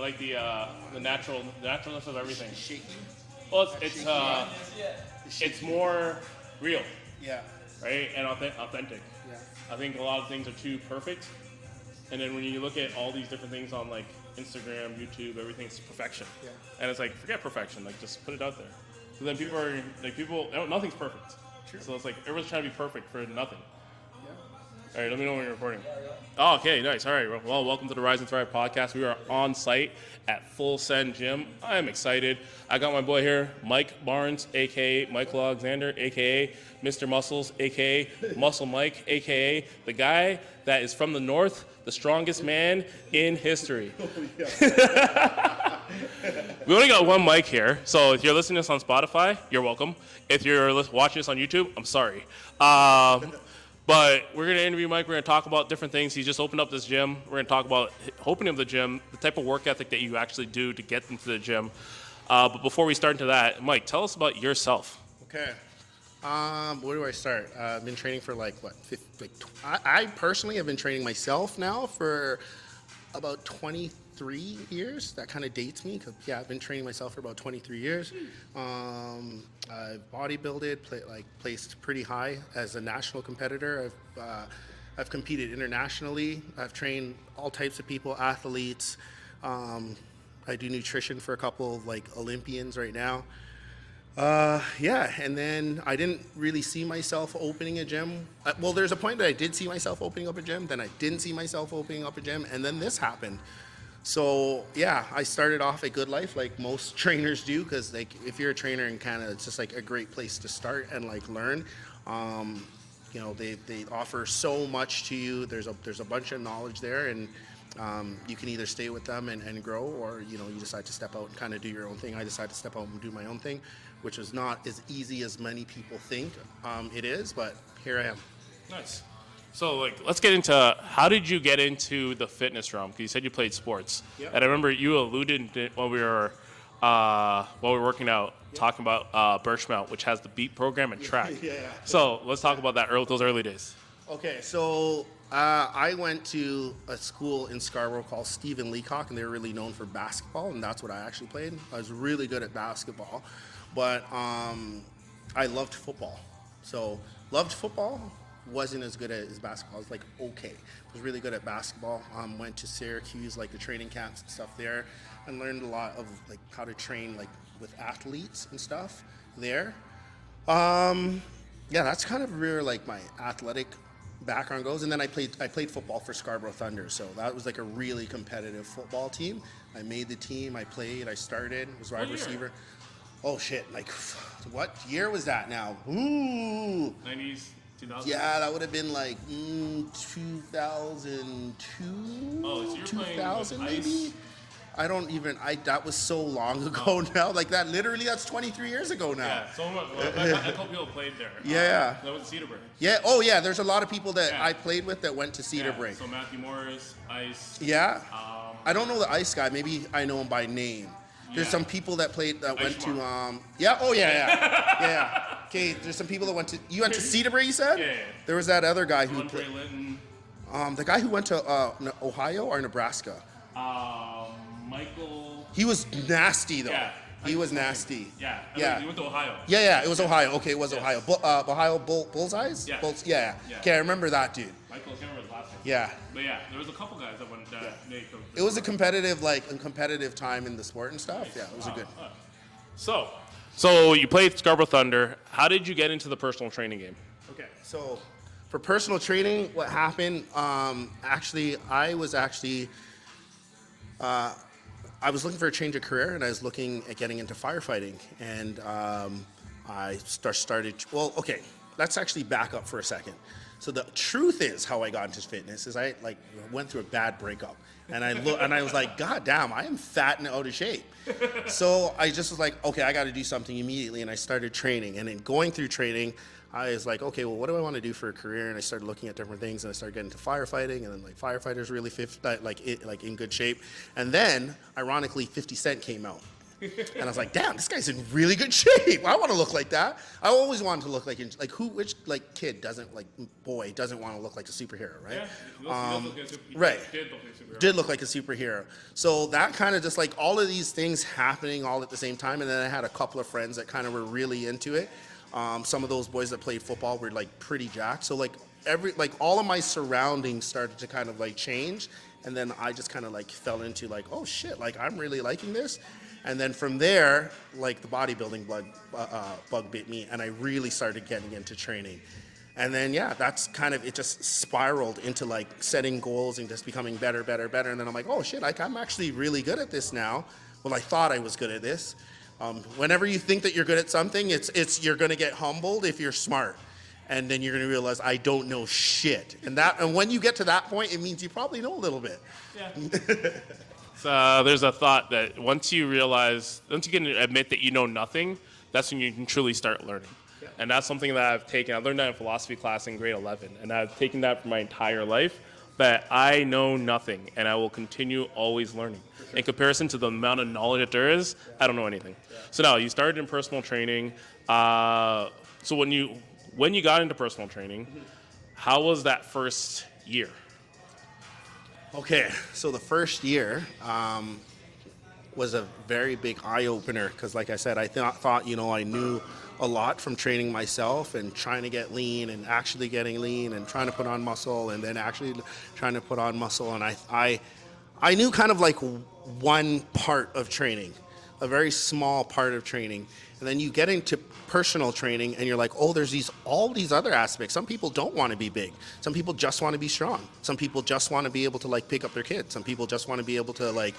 like the naturalness of everything. Shaking. Well, it's more real, Yeah. right, and authentic. Yeah. I think a lot of things are too perfect, and then when you look at all these different things on like Instagram, YouTube, everything's perfection. Yeah. And it's like, forget perfection, like just put it out there. So then people are like, nothing's perfect. True. So it's like everyone's trying to be perfect for nothing. Yeah. All right, let me know when you're recording. Oh, okay, nice. All right, well, welcome to the Rise and Thrive podcast. We are on site at Full Send Gym. I am excited. I got my boy here, Mike Barnes, a.k.a. Michael Alexander, a.k.a. Mr. Muscles, a.k.a. Muscle Mike, a.k.a. the guy that is from the north, the strongest man in history. We only got one mic here, so if you're listening to this on Spotify, you're welcome. If you're watching this on YouTube, I'm sorry. But we're going to interview Mike. We're going to talk about different things. He just opened up this gym. We're going to talk about opening up the gym, the type of work ethic that you actually do to get into the gym. But before we start into that, Mike, tell us about yourself. Okay. Where do I start? I've been training for I personally have been training myself now for about 23 years. That kind of dates me because, I've been training myself for about 23 years. I've bodybuilded, placed pretty high as a national competitor. I've competed internationally. I've trained all types of people, athletes. I do nutrition for a couple of Olympians right now. And then I didn't really see myself opening a gym. Well, there's a point that I did see myself opening up a gym, then I didn't see myself opening up a gym, and then this happened. So, I started off a good life like most trainers do, because if you're a trainer in Canada, it's just a great place to start and learn. They offer so much to you. There's a bunch of knowledge there, and you can either stay with them and grow, or you decide to step out and kind of do your own thing. I decided to step out and do my own thing, which is not as easy as many people think it is, but here I am. Nice. So, let's get into how did you get into the fitness realm? Because you said you played sports, Yep. and I remember you alluded to it while we were working out, talking about Birchmount, which has the beat program and track. Yeah. So let's talk about those early days. Okay, so I went to a school in Scarborough called Stephen Leacock, and they were really known for basketball, and that's what I actually played. I was really good at basketball, but I loved football. So loved football, wasn't as good as basketball. I was okay. I was really good at basketball. Went to Syracuse, the training camps and stuff there, and learned a lot of how to train with athletes and stuff there. That's kind of where my athletic background goes. And then I played football for Scarborough Thunder, so that was a really competitive football team. I made the team, I played, I started, was wide receiver. Oh shit, what year was that now? Ooh. 90s, 2000s? Yeah, that would have been 2002. Oh, so you're 2000 playing with maybe? That was so long ago now. That's 23 years ago now. Yeah, so a couple people played there. Yeah. That was Cedarburg. Yeah, oh yeah, there's a lot of people that I played with that went to Cedarburg. So Matthew Morris, Ice. Yeah. I don't know the Ice guy. Maybe I know him by name. There's some people that played that went to yeah. Okay, there's some people that went to Cedarburg, you said? Yeah. There was that other guy who Andre Linton. the guy who went to Ohio or Nebraska. Michael. He was nasty though. Yeah. He was nasty. Yeah. Yeah. He went to Ohio. Yeah, it was Ohio. Okay, it was Ohio. Ohio Bullseyes? Yeah. Yeah. Okay, I remember that dude. Michael, I can't remember his last name. Yeah. But there was a couple guys that went It was a competitive time in the sport and stuff. Yeah, it was a good. So you played Scarborough Thunder. How did you get into the personal training game? Okay, so for personal training, what happened? I was looking for a change of career, and I was looking at getting into firefighting, and I started. Well, okay, let's actually back up for a second. So the truth is, how I got into fitness is I went through a bad breakup, and I was like, God damn, I am fat and out of shape. So I just was like, okay, I got to do something immediately, and I started training. And in going through training, I was like, okay, well, what do I want to do for a career? And I started looking at different things, and I started getting into firefighting, and then firefighters really in good shape. And then, ironically, 50 Cent came out. And I was like, damn, this guy's in really good shape. I want to look like that. I always wanted to look which kid doesn't, boy doesn't want to look like a superhero, right? Yeah, he does look like a superhero. Right. Did look like a superhero. Did look like a superhero. So that kind of just all of these things happening all at the same time. And then I had a couple of friends that kind of were really into it. Some of those boys that played football were pretty jacked. So all of my surroundings started to kind of change. And then I just kind of fell into oh shit, I'm really liking this. And then from there, the bodybuilding bug bit me, and I really started getting into training. And then, yeah, that's kind of, it just spiraled into setting goals and just becoming better. And then I'm like, oh shit, I'm actually really good at this now. Well, I thought I was good at this. Whenever you think that you're good at something, you're going to get humbled if you're smart. And then you're going to realize I don't know shit. And when you get to that point, it means you probably know a little bit. Yeah. So there's a thought that once you can admit that you know nothing, that's when you can truly start learning. Yeah. And that's something that I've taken. I learned that in philosophy class in grade 11, and I've taken that for my entire life. But I know nothing, and I will continue always learning. Sure. In comparison to the amount of knowledge that there is, I don't know anything. Yeah. So now you started in personal training. So when you got into personal training, how was that first year? Okay, so the first year was a very big eye-opener because, like I said, I thought I knew a lot from training myself and trying to get lean and actually getting lean and trying to put on muscle and then actually trying to put on muscle. And I knew kind of one part of training, a very small part of training. And then you get into personal training and you're like, oh, there's all these other aspects. Some people don't want to be big. Some people just want to be strong. Some people just want to be able to pick up their kids. Some people just want to be able to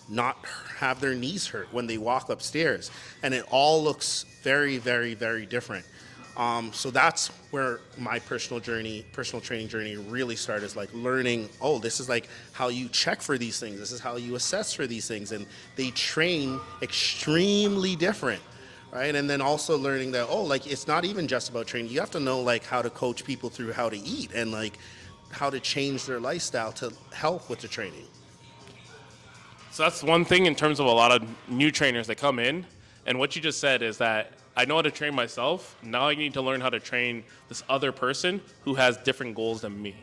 not have their knees hurt when they walk upstairs. And it all looks very, very, very different. So that's where my personal training journey really started, is learning, oh, this is how you check for these things. This is how you assess for these things. And they train extremely different, right? And then also learning that, oh, it's not even just about training. You have to know how to coach people through how to eat and how to change their lifestyle to help with the training. So that's one thing in terms of a lot of new trainers that come in. And what you just said is that I know how to train myself. Now I need to learn how to train this other person who has different goals than me.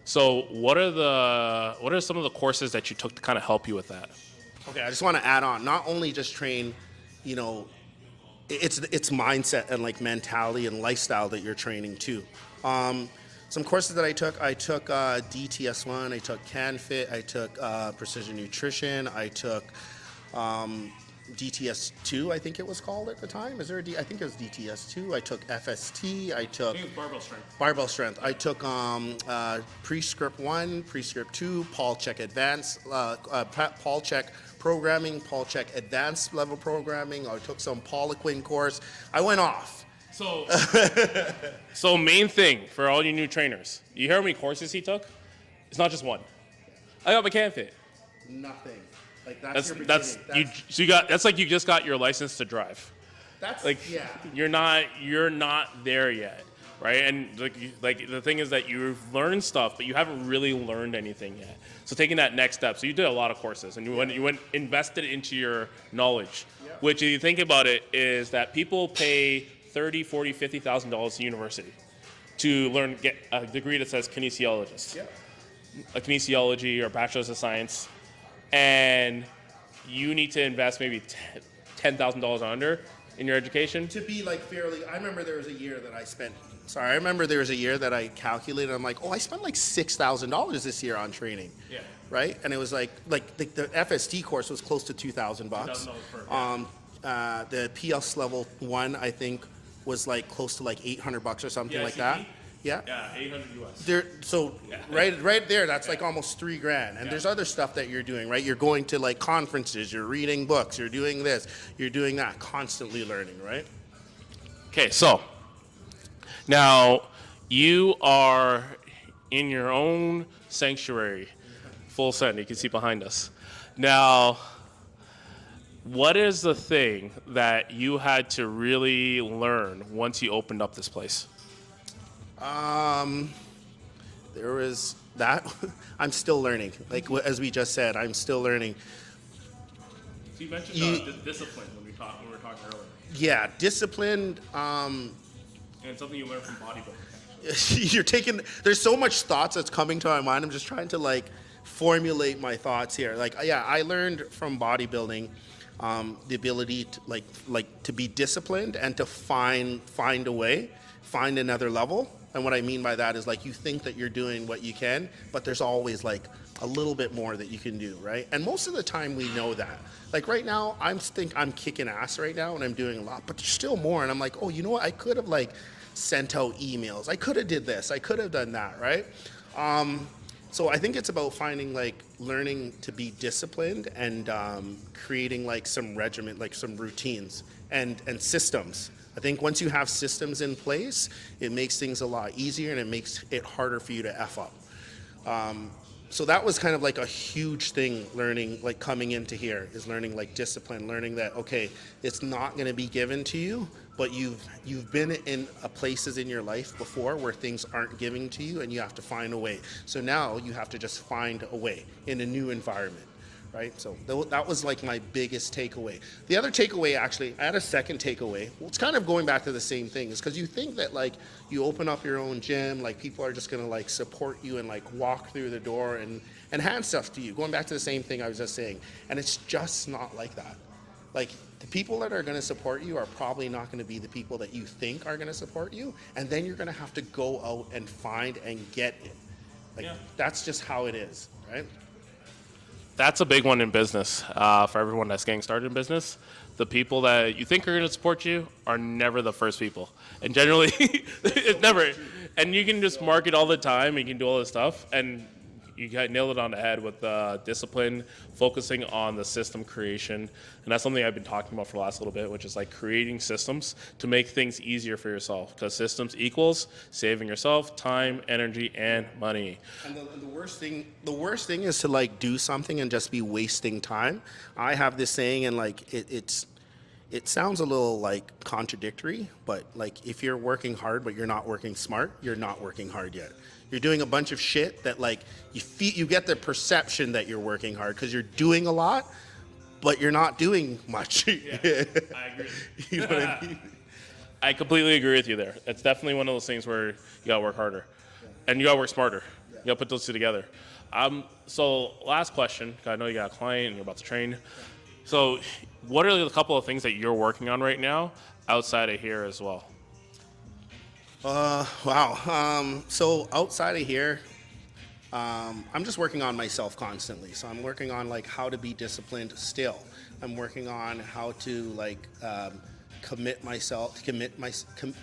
So what are some of the courses that you took to kind of help you with that? Okay, I just want to add on, not only just train, it's mindset and mentality and lifestyle that you're training too. Some courses that I took DTS1, I took CanFit, I took Precision Nutrition, I took DTS2, I think it was called at the time. I think it was DTS2. I took FST. I took barbell strength. I took Prescript 1, Prescript 2, Paul Check Advanced, Paul Check Programming, Paul Check Advanced Level Programming. I took some Poliquin course. I went off. So main thing for all you new trainers, you hear how many courses he took? It's not just one. I got my CanFit. Nothing. That's you just got your license to drive. Yeah. You're not there yet, right? And the thing is that you've learned stuff, but you haven't really learned anything yet. So taking that next step. So you did a lot of courses, and you went invested into your knowledge, which, if you think about it, is that people pay $30,000, $40,000, $50,000 to university to get a degree that says kinesiologist, a kinesiology or bachelor's of science. And you need to invest maybe $10,000 under in your education. To be fairly, I remember there was a year that I calculated, I'm like, oh, I spent $6,000 this year on training. Yeah. Right? And it was the FST course was close to $2,000. The PS level 1, I think, was close to $800 or something like that. Yeah. Yeah, 800 US. Right there, that's almost $3,000. And there's other stuff that you're doing, right? You're going to conferences, you're reading books, you're doing this, you're doing that, constantly learning, right? Okay, so now you are in your own sanctuary, full send. You can see behind us. Now, what is the thing that you had to really learn once you opened up this place? There was that. I'm still learning. As we just said, I'm still learning. So you mentioned discipline when we were talking earlier, Yeah, disciplined. and it's something you learned from bodybuilding. You're taking. There's so much thoughts that's coming to my mind. I'm just trying to like formulate my thoughts here. Like, yeah, I learned from bodybuilding the ability to like to be disciplined and to find a way, find another level. And what I mean by that is like you think that you're doing what you can, but there's always like a little bit more that you can do, right? And most of the time we know that. Like right now, I'm kicking ass right now and I'm doing a lot, but there's still more. And I'm like, oh, you know what? I could have like sent out emails. I could have did this. I could have done that, right? So I think it's about finding like learning to be disciplined and creating like some regimen, like some routines and systems. I think once you have systems in place, it makes things a lot easier and it makes it harder for you to F up. So that was kind of like a huge thing learning, like coming into here, is learning like discipline, learning that, okay, it's not going to be given to you, but you've been in places in your life before where things aren't given to you and you have to find a way. So now you have to just find a way in a new environment, right? So that was like my biggest takeaway. The other takeaway, actually, I had a second takeaway. Well, it's kind of going back to the same thing, is because you think that like you open up your own gym, like people are just gonna like support you and like walk through the door and hand stuff to you. Going back to the same thing I was just saying. And it's just not like that. Like the people that are gonna support you are probably not gonna be the people that you think are gonna support you. And then you're gonna have to go out and find and get it. Like that's just how it is, right? That's a big one in business for everyone that's getting started in business. The people that you think are going to support you are never the first people. And generally, it's never. And you can just market all the time. You can do all this stuff. And you nailed it on the head with discipline, focusing on the system creation. And that's something I've been talking about for the last little bit, which is like creating systems to make things easier for yourself. Because systems equals saving yourself time, energy, and money. And the worst thing is to like do something and just be wasting time. I have this saying, and like it sounds a little like contradictory, but like if you're working hard but you're not working smart, you're not working hard yet. You're doing a bunch of shit that like you get the perception that you're working hard because you're doing a lot, but you're not doing much. Yeah, I agree. You know what I mean? I completely agree with you there. It's definitely one of those things where you gotta work harder, and you gotta work smarter. You gotta put those two together. So last question. I know you got a client and you're about to train. So, what are a couple of things that you're working on right now outside of here as well? Wow. So outside of here, I'm just working on myself constantly. So I'm working on like how to be disciplined still. I'm working on how to like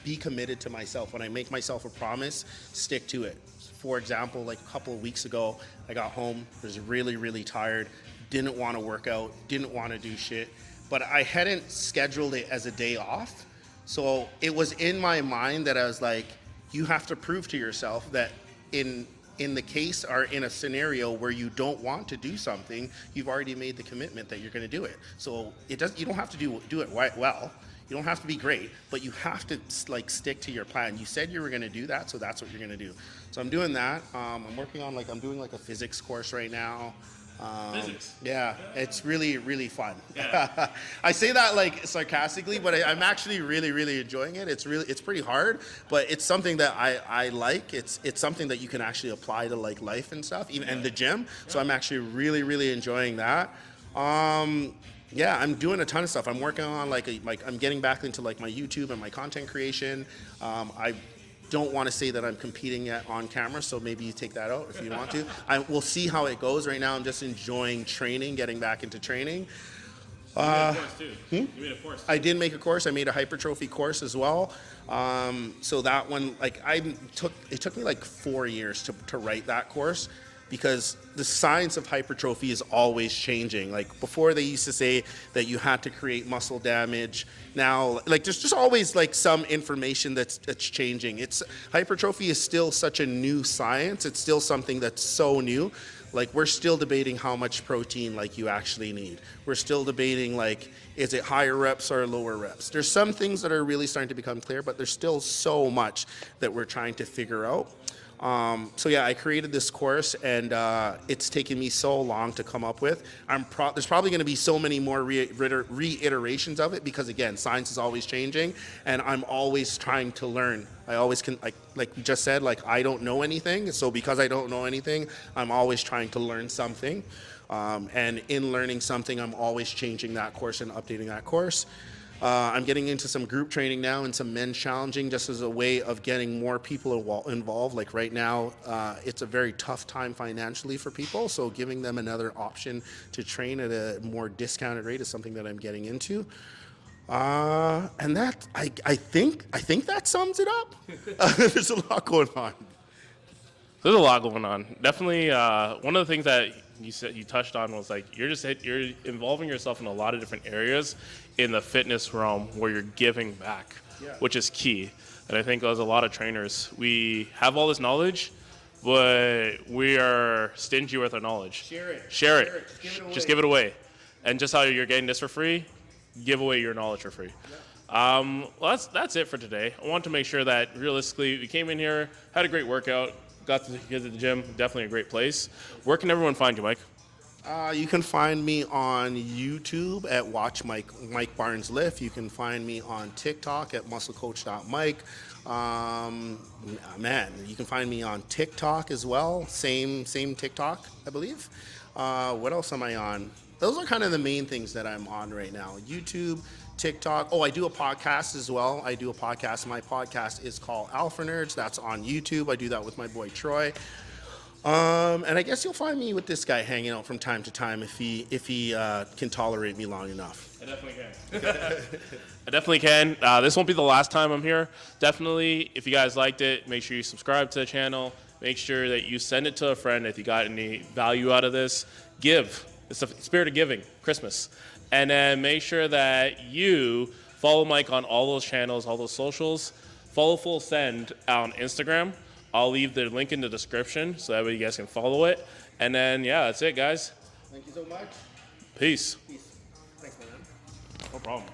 be committed to myself. When I make myself a promise, stick to it. For example, like a couple of weeks ago, I got home, was really, really tired, didn't want to work out, didn't want to do shit, but I hadn't scheduled it as a day off. So it was in my mind that I was like, you have to prove to yourself that in the case or in a scenario where you don't want to do something, you've already made the commitment that you're going to do it. So you don't have to do it well. You don't have to be great, but you have to like stick to your plan. You said you were going to do that, so that's what you're going to do. So I'm doing that. I'm working on I'm doing like a physics course right now. Physics. Yeah, it's really, really fun. Yeah. I say that like sarcastically, but I'm actually really, really enjoying it. It's pretty hard, but it's something that I like. It's something that you can actually apply to like life and stuff, even and the gym. So I'm actually really, really enjoying that. Yeah, I'm doing a ton of stuff. I'm working on I'm getting back into like my YouTube and my content creation. I don't want to say that I'm competing yet on camera, so maybe you take that out if you want to. We'll see how it goes. Right now, I'm just enjoying training, getting back into training. You made a course too. You made a course. I did make a course. I made a hypertrophy course as well. So that one, it took me like 4 years to write that course, because the science of hypertrophy is always changing. Like before they used to say that you had to create muscle damage. Now, like there's just always like some information that's changing. Hypertrophy is still such a new science. It's still something that's so new. Like we're still debating how much protein like you actually need. We're still debating like, is it higher reps or lower reps? There's some things that are really starting to become clear, but there's still so much that we're trying to figure out. So yeah, I created this course, and it's taken me so long to come up with. There's probably going to be so many more reiterations of it because again, science is always changing, and I'm always trying to learn. I always can, like you just said, like I don't know anything. So because I don't know anything, I'm always trying to learn something. And in learning something, I'm always changing that course and updating that course. I'm getting into some group training now and some men's challenging just as a way of getting more people involved. Like right now, it's a very tough time financially for people. So giving them another option to train at a more discounted rate is something that I'm getting into. And that, I think that sums it up. There's a lot going on. There's a lot going on. Definitely, one of the things that you touched on was like you're involving yourself in a lot of different areas in the fitness realm where you're giving back, which is key. And I think as a lot of trainers, we have all this knowledge, but we are stingy with our knowledge. Share it. Just give it away. And just how you're getting this for free, give away your knowledge for free. Well, that's it for today. I want to make sure that realistically we came in here, had a great workout, got to get to the gym. Definitely a great place. Where can everyone find you, Mike? You can find me on YouTube at Watch Mike Barnes Lift. You can find me on TikTok at musclecoach.mike. Man, you can find me on TikTok as well. Same TikTok, I believe. What else am I on? Those are kind of the main things that I'm on right now. YouTube, TikTok. Oh, I do a podcast as well. I do a podcast. My podcast is called Alpha Nerds. That's on YouTube. I do that with my boy Troy. And I guess you'll find me with this guy hanging out from time to time if he can tolerate me long enough. I definitely can. I definitely can. This won't be the last time I'm here. Definitely, if you guys liked it, make sure you subscribe to the channel. Make sure that you send it to a friend if you got any value out of this. Give. It's the spirit of giving, Christmas. And then make sure that you follow Mike on all those channels, all those socials. Follow Full Send on Instagram. I'll leave the link in the description so that way you guys can follow it. And then, yeah, that's it, guys. Thank you so much. Peace. Peace. Thanks, man. No problem.